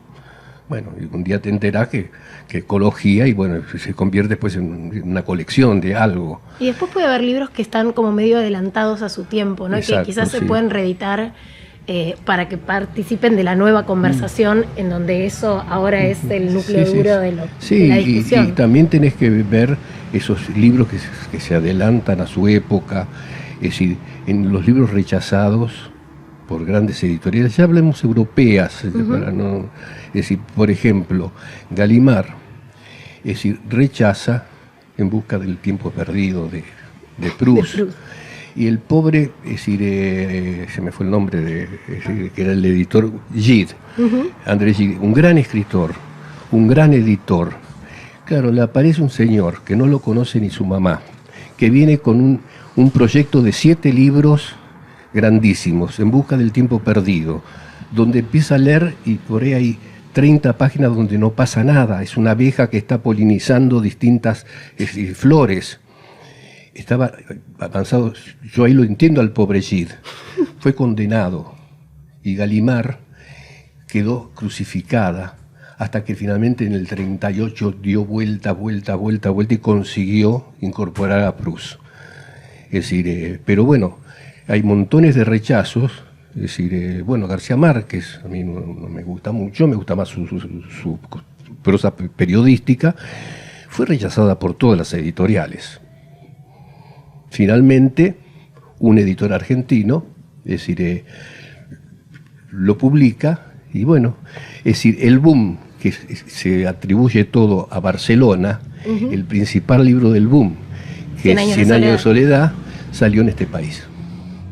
Bueno, y un día te enterás que ecología, y bueno, se convierte después en una colección de algo. Y después puede haber libros que están como medio adelantados a su tiempo, ¿no? Exacto, que quizás sí. se pueden reeditar para que participen de la nueva conversación, en donde eso ahora es el núcleo duro de la discusión. Y también tenés que ver esos libros que se adelantan a su época, es decir, en los libros rechazados por grandes editoriales, ya hablemos europeas, para no, es decir, por ejemplo, Gallimard, es decir, rechaza En busca del tiempo perdido de Proust. Y el pobre, es decir, se me fue el nombre, que era el editor, Gide, André Gide, un gran escritor, un gran editor. Claro, le aparece un señor que no lo conoce ni su mamá, que viene con un proyecto de 7 libros grandísimos, En busca del tiempo perdido, donde empieza a leer y por ahí hay 30 páginas donde no pasa nada. Es una abeja que está polinizando distintas flores. Estaba avanzado, yo ahí lo entiendo al pobre Gide. Fue condenado y Gallimard quedó crucificada hasta que finalmente en el 38 dio vuelta y consiguió incorporar a Proust. Es decir, pero bueno, hay montones de rechazos. Es decir, bueno, García Márquez, a mí no me gusta mucho, me gusta más su prosa periodística, fue rechazada por todas las editoriales. Finalmente, un editor argentino, es decir, lo publica, y bueno, es decir, el boom que se atribuye todo a Barcelona, el principal libro del boom, que es 100 años de soledad, salió en este país.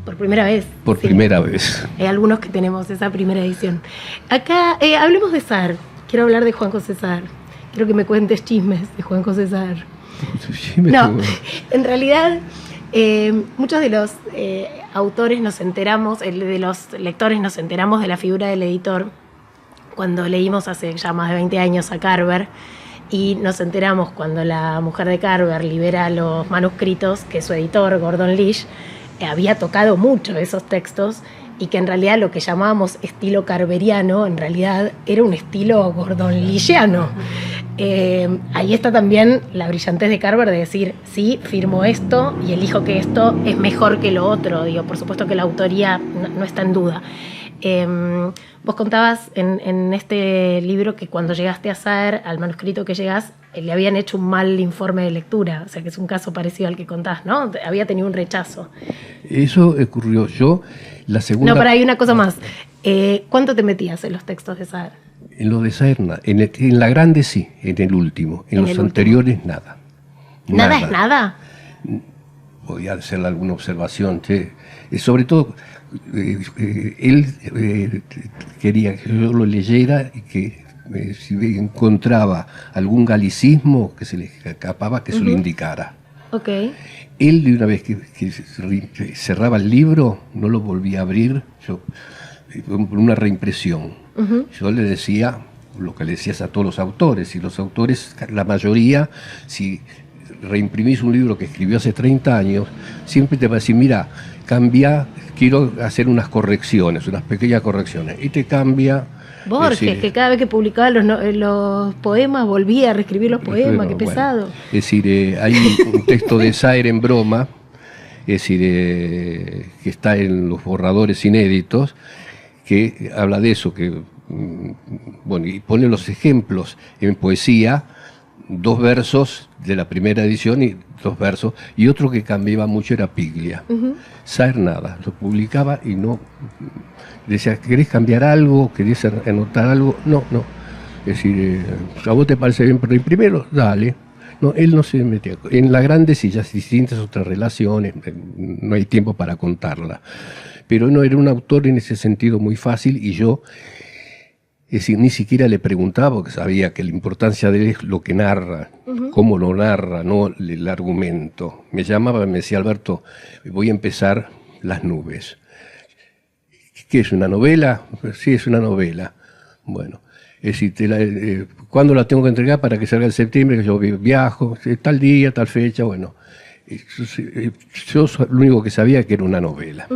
Por primera vez. Por primera vez. Hay algunos que tenemos esa primera edición. Acá, hablemos de Sar. Quiero hablar de Juan José Sar. Quiero que me cuentes chismes de Juan José Sar. No, en realidad, muchos de los autores nos enteramos, de los lectores nos enteramos de la figura del editor cuando leímos hace ya más de 20 años a Carver, y nos enteramos cuando la mujer de Carver libera los manuscritos que su editor, Gordon Lish, había tocado mucho esos textos, y que en realidad lo que llamábamos estilo carveriano en realidad era un estilo gordonlishiano. Ahí está también la brillantez de Carver de decir, sí, firmo esto y elijo que esto es mejor que lo otro. Digo, por supuesto que la autoría no está en duda. Vos contabas en este libro que cuando llegaste a Saer, al manuscrito que llegás, le habían hecho un mal informe de lectura, o sea que es un caso parecido al que contás, ¿no? Había tenido un rechazo. Eso ocurrió yo, la segunda... No, pero hay una cosa más. ¿Cuánto te metías en los textos de Saer? En lo de Saer, en la grande sí, en el último, en los anteriores último. Nada. ¿Nada es nada? Voy a hacerle alguna observación, sobre todo... él quería que yo lo leyera y que si encontraba algún galicismo que se le escapaba, que se lo indicara. Okay. Él, de una vez que cerraba el libro, no lo volvía a abrir, por una reimpresión. Yo le decía lo que le decías a todos los autores, y los autores, la mayoría, si reimprimís un libro que escribió hace 30 años, siempre te va a decir, mira, cambia, quiero hacer unas correcciones, unas pequeñas correcciones, y te cambia. Borges, que cada vez que publicaba los poemas volvía a reescribir los poemas, qué pesado. Es decir, hay un texto de Saer en broma, es decir, que está en los borradores inéditos, que habla de eso, que bueno, y pone los ejemplos en poesía, 2 versos de la primera edición y 2 versos, y otro que cambiaba mucho era Piglia. Saer nada, lo publicaba y no decía, ¿querés cambiar algo? ¿Querés anotar algo? No. Es decir, ¿a vos te parece bien primero? Dale. No, él no se metía. En la grande sí, ya distintas otras relaciones, no hay tiempo para contarla. Pero no, era un autor en ese sentido muy fácil, y yo, es decir, ni siquiera le preguntaba, porque sabía que la importancia de él es lo que narra, cómo lo narra, no el argumento. Me llamaba, me decía, Alberto, voy a empezar Las nubes. ¿Qué es, una novela? Sí, es una novela. Bueno, es decir, ¿cuándo la tengo que entregar para que salga en septiembre? Que yo viajo, tal día, tal fecha, bueno. Yo lo único que sabía que era una novela.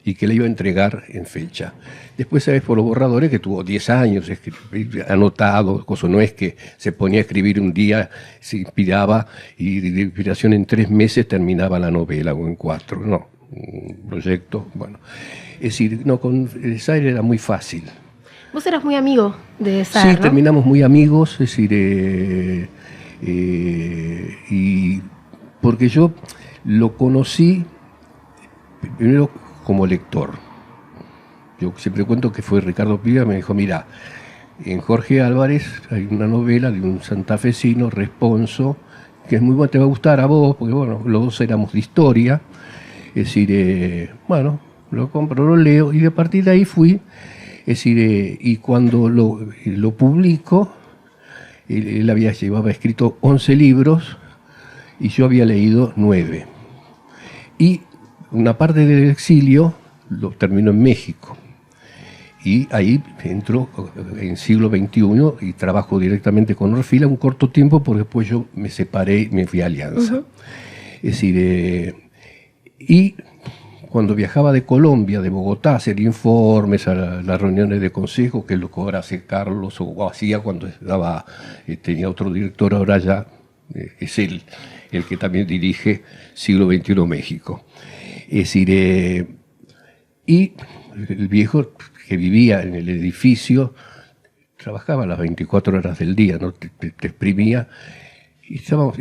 y que la iba a entregar en fecha. Después sabes por los borradores que tuvo 10 años anotado, cosa no es que se ponía a escribir un día, se inspiraba y de inspiración en 3 meses terminaba la novela o en 4, no, un proyecto, bueno. Es decir, no, con Saer era muy fácil. Vos eras muy amigo de Saer, Sí, ¿no? terminamos muy amigos, es decir, y porque yo lo conocí primero como lector. Yo siempre cuento que fue Ricardo Piva, me dijo, mira, en Jorge Álvarez hay una novela de un santafesino, Responso, que es muy buena, te va a gustar a vos, porque bueno, los dos éramos de historia. Es decir, bueno, lo compro, lo leo, y de partir de ahí fui, es decir, y cuando lo publico, él llevaba escrito 11 libros, y yo había leído 9. Y una parte del exilio lo terminó en México. Y ahí entró en siglo XXI y trabajo directamente con Orfila un corto tiempo, porque después yo me separé y me fui a Alianza. Uh-huh. Es decir, y cuando viajaba de Colombia, de Bogotá, a hacer informes a las reuniones de consejo, que es lo que ahora hace Carlos, o hacía cuando tenía otro director, ahora ya es él el que también dirige Siglo XXI México. Es decir, y el viejo que vivía en el edificio trabajaba las 24 horas del día, ¿no? Te exprimía, y estábamos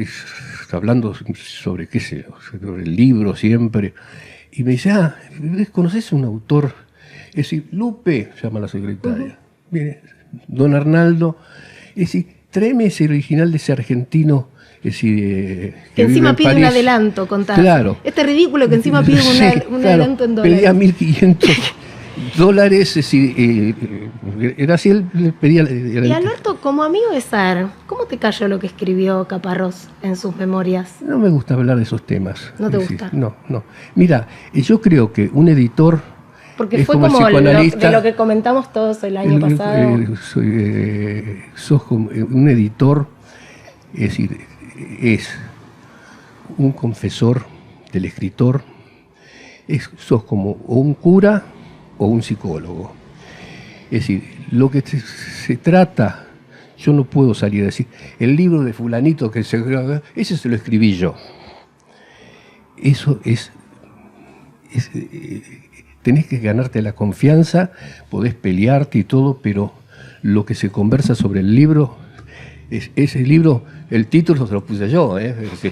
hablando sobre, qué sé yo, sobre el libro siempre, y me dice, ¿conoces a un autor? Es decir, Lupe, llama la secretaria, uh-huh. Viene, don Arnaldo, es decir, tráeme ese original de ese argentino. Es decir, que encima pide un adelanto, contás. Claro. Este ridículo que encima pide un adelanto en dólares. Pedía $1.500, es decir, era así, él le pedía... Y Alberto, como amigo de Saer, ¿cómo te cayó lo que escribió Caparrós en sus memorias? No me gusta hablar de esos temas. ¿No te gusta? No. Mira, yo creo que un editor... Porque fue como de lo que comentamos todos el año pasado. Sos como un editor, es decir, es un confesor del escritor, sos como o un cura o un psicólogo. Es decir, lo que se trata, yo no puedo salir a decir, el libro de fulanito que ese se lo escribí yo. Eso tenés que ganarte la confianza, podés pelearte y todo, pero lo que se conversa sobre el libro, ese libro, el título se lo puse yo,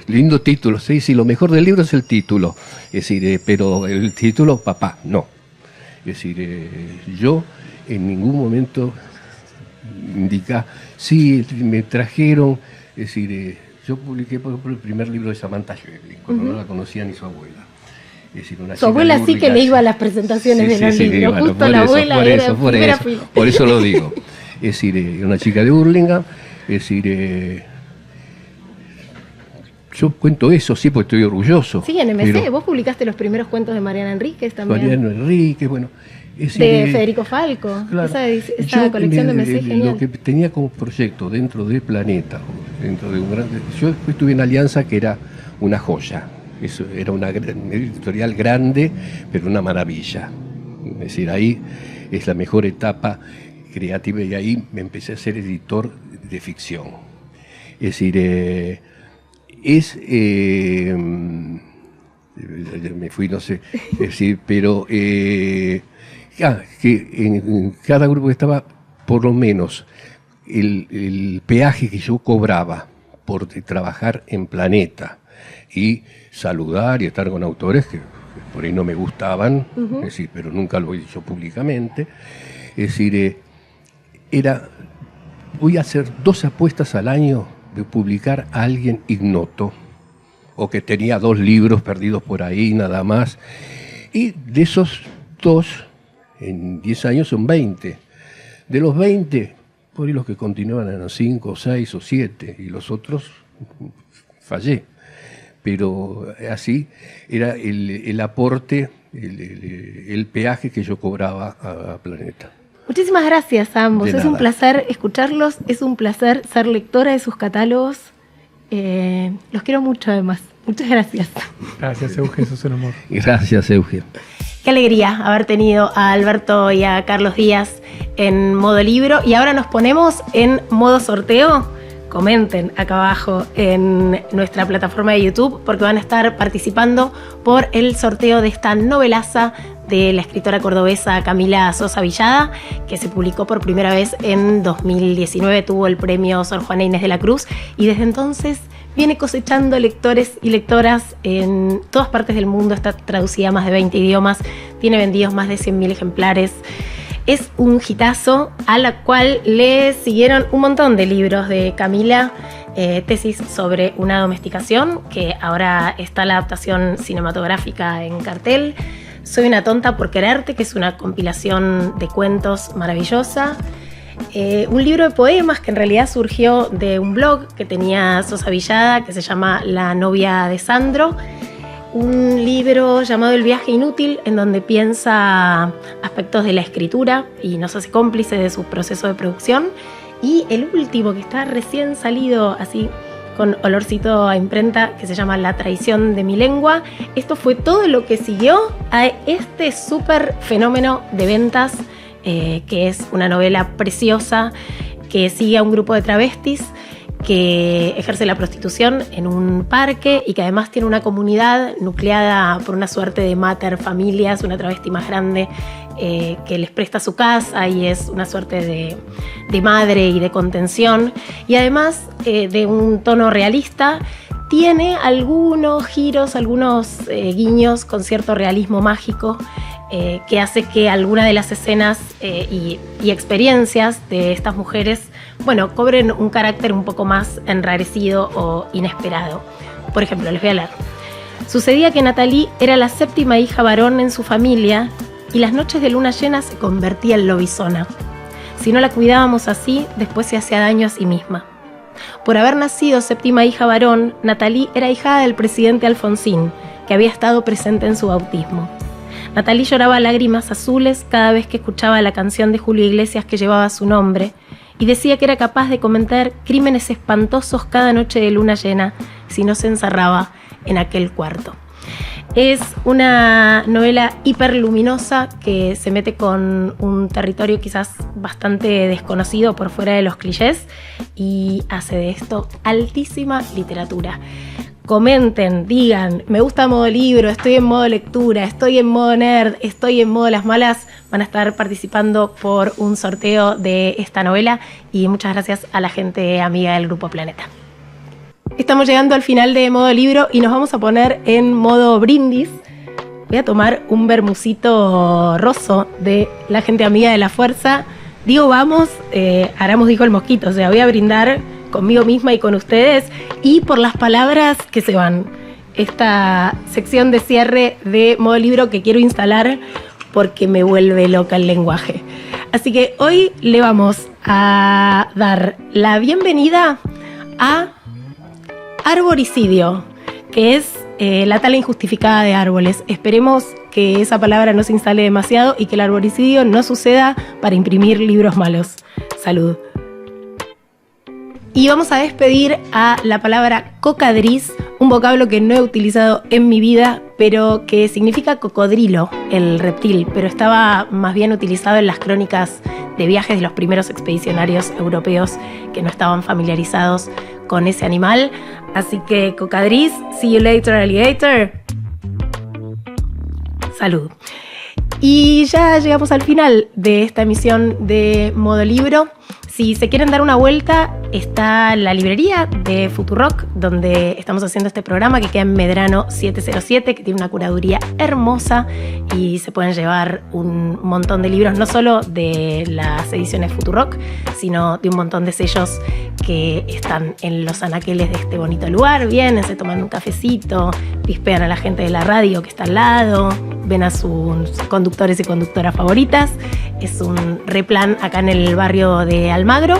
lindo título, sí, lo mejor del libro es el título, es decir, pero el título, papá, no. Es decir, yo en ningún momento indica, sí, me trajeron, es decir, yo publiqué, por ejemplo, el primer libro de Samantha Schweblin, cuando no la conocía ni su abuela. Es decir, su abuela sí que le iba a las presentaciones de los libros, bueno, justo la abuela era primera fila. Por eso lo digo. Es decir, una chica de Hurlingham, es decir, yo cuento eso, sí, porque estoy orgulloso. Sí, en MC, vos publicaste los primeros cuentos de Mariana Enríquez también. Mariana Enríquez, bueno. Es decir, de Federico Falco, claro, esa colección de MC genial. Lo que tenía como proyecto dentro de Planeta, dentro de un gran... Yo después estuve en Alianza, que era una joya. Eso era una editorial grande, pero una maravilla. Es decir, ahí es la mejor etapa creativa y ahí me empecé a ser editor de ficción. Es decir, me fui, no sé, es decir, pero que en cada grupo que estaba, por lo menos, el peaje que yo cobraba por trabajar en Planeta y saludar y estar con autores que por ahí no me gustaban, es decir, pero nunca lo he dicho públicamente, es decir, voy a hacer 2 apuestas al año de publicar a alguien ignoto, o que tenía 2 libros perdidos por ahí nada más, y de esos 2, en 10 años son 20. De los 20, por ahí los que continuaban eran 5, 6 o 7, y los otros fallé. Pero así era el aporte, el peaje que yo cobraba a Planeta. Muchísimas gracias a ambos. Es un placer escucharlos, es un placer ser lectora de sus catálogos. Los quiero mucho además. Muchas gracias. Gracias, Eugen, sos un amor. Gracias, Eugen. Qué alegría haber tenido a Alberto y a Carlos Díaz en modo libro. Y ahora nos ponemos en modo sorteo. Comenten acá abajo en nuestra plataforma de YouTube porque van a estar participando por el sorteo de esta novelaza de la escritora cordobesa Camila Sosa Villada, que se publicó por primera vez en 2019, tuvo el premio Sor Juana Inés de la Cruz y desde entonces viene cosechando lectores y lectoras en todas partes del mundo, está traducida a más de 20 idiomas, tiene vendidos más de 100.000 ejemplares. Es un hitazo a la cual le siguieron un montón de libros de Camila, tesis sobre una domesticación, que ahora está la adaptación cinematográfica en cartel. Soy una tonta por quererte, que es una compilación de cuentos maravillosa. Un libro de poemas que en realidad surgió de un blog que tenía Sosa Villada, que se llama La novia de Sandro. Un libro llamado El viaje inútil, en donde piensa aspectos de la escritura y nos hace cómplices de su proceso de producción. Y el último, que está recién salido, así con olorcito a imprenta, que se llama La traición de mi lengua. Esto fue todo lo que siguió a este súper fenómeno de ventas, que es una novela preciosa que sigue a un grupo de travestis que ejerce la prostitución en un parque y que además tiene una comunidad nucleada por una suerte de mater familias, una travesti más grande que les presta su casa y es una suerte de madre y de contención, y además de un tono realista. Tiene algunos giros, algunos guiños con cierto realismo mágico que hace que alguna de las escenas y experiencias de estas mujeres, bueno, cobren un carácter un poco más enrarecido o inesperado. Por ejemplo, les voy a leer. Sucedía que Natalie era la séptima hija varón en su familia y las noches de luna llena se convertía en lobizona. Si no la cuidábamos así, después se hacía daño a sí misma. Por haber nacido séptima hija varón, Natalie era hijada del presidente Alfonsín, que había estado presente en su bautismo. Natalie lloraba lágrimas azules cada vez que escuchaba la canción de Julio Iglesias que llevaba su nombre y decía que era capaz de cometer crímenes espantosos cada noche de luna llena si no se encerraba en aquel cuarto. Es una novela hiperluminosa que se mete con un territorio quizás bastante desconocido por fuera de los clichés y hace de esto altísima literatura. Comenten, digan, me gusta modo libro, estoy en modo lectura, estoy en modo nerd, estoy en modo las malas. Van a estar participando por un sorteo de esta novela y muchas gracias a la gente amiga del Grupo Planeta. Estamos llegando al final de modo libro y nos vamos a poner en modo brindis. Voy a tomar un vermucito roso de la gente amiga de la fuerza. Digo vamos, Aramos dijo el mosquito, o sea, voy a brindar conmigo misma y con ustedes y por las palabras que se van. Esta sección de cierre de modo libro que quiero instalar porque me vuelve loca el lenguaje. Así que hoy le vamos a dar la bienvenida a arboricidio, que es la tala injustificada de árboles. Esperemos que esa palabra no se instale demasiado y que el arboricidio no suceda para imprimir libros malos. Salud. Y vamos a despedir a la palabra cocadriz, un vocablo que no he utilizado en mi vida, pero que significa cocodrilo, el reptil, pero estaba más bien utilizado en las crónicas de viajes de los primeros expedicionarios europeos que no estaban familiarizados con ese animal. Así que cocadriz, see you later alligator. Salud. Y ya llegamos al final de esta emisión de Modo Libro. Si se quieren dar una vuelta, está la librería de Futurock, donde estamos haciendo este programa, que queda en Medrano 707, que tiene una curaduría hermosa y se pueden llevar un montón de libros, no solo de las ediciones Futurock, sino de un montón de sellos que están en los anaqueles de este bonito lugar. Vienen, se toman un cafecito, pispean a la gente de la radio que está al lado, ven a sus conductores y conductoras favoritas. Es un replan acá en el barrio de Almagro.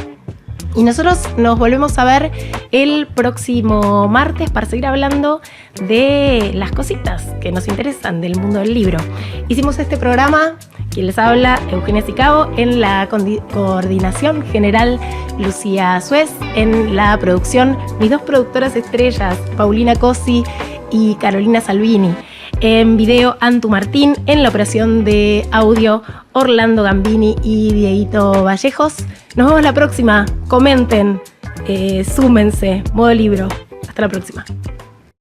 Y nosotros nos volvemos a ver el próximo martes para seguir hablando de las cositas que nos interesan del mundo del libro. Hicimos este programa, quien les habla, Eugenia Sicabo, en la coordinación general, Lucía Suez, en la producción, mis dos productoras estrellas, Paulina Cosi y Carolina Salvini. En video, Antu Martín. En la operación de audio, Orlando Gambini y Dieguito Vallejos. Nos vemos la próxima. Comenten, súmense. Modo Libro. Hasta la próxima.